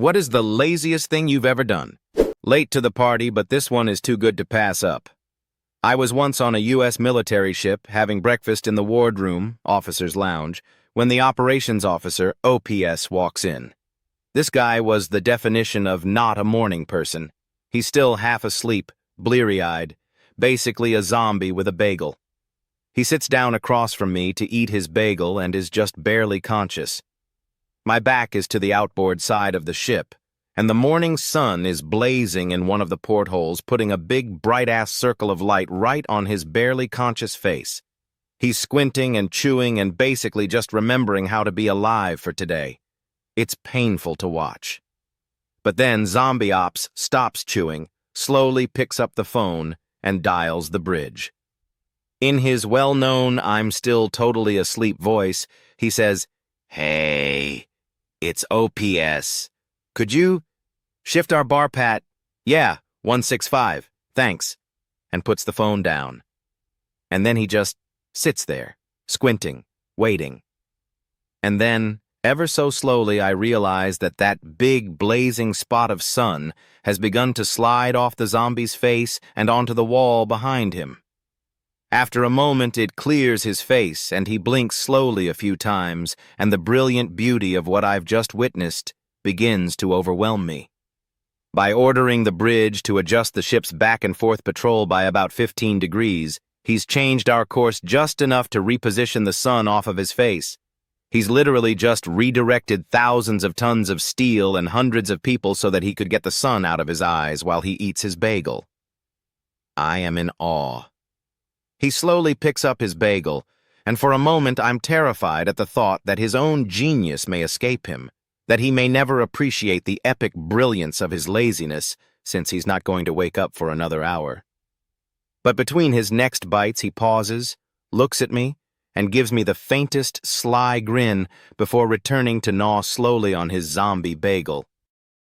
What is the laziest thing you've ever done? Late to the party, but this one is too good to pass up. I was once on a U.S. military ship having breakfast in the wardroom, officer's lounge, when the operations officer, OPS, walks in. This guy was the definition of not a morning person. He's still half asleep, bleary-eyed, basically a zombie with a bagel. He sits down across from me to eat his bagel and is just barely conscious. My back is to the outboard side of the ship, and the morning sun is blazing in one of the portholes, putting a big bright-ass circle of light right on his barely conscious face. He's squinting and chewing and basically just remembering how to be alive for today. It's painful to watch. But then Zombie Ops stops chewing, slowly picks up the phone, and dials the bridge. In his well-known I'm still totally asleep voice, he says, "Hey, it's OPS. Could you shift our bar pat? Yeah, 165, thanks," and puts the phone down. And then he just sits there, squinting, waiting. And then, ever so slowly, I realize that that big blazing spot of sun has begun to slide off the zombie's face and onto the wall behind him. After a moment, it clears his face, and he blinks slowly a few times, and the brilliant beauty of what I've just witnessed begins to overwhelm me. By ordering the bridge to adjust the ship's back-and-forth patrol by about 15 degrees, he's changed our course just enough to reposition the sun off of his face. He's literally just redirected thousands of tons of steel and hundreds of people so that he could get the sun out of his eyes while he eats his bagel. I am in awe. He slowly picks up his bagel, and for a moment I'm terrified at the thought that his own genius may escape him, that he may never appreciate the epic brilliance of his laziness, since he's not going to wake up for another hour. But between his next bites he pauses, looks at me, and gives me the faintest, sly grin before returning to gnaw slowly on his zombie bagel.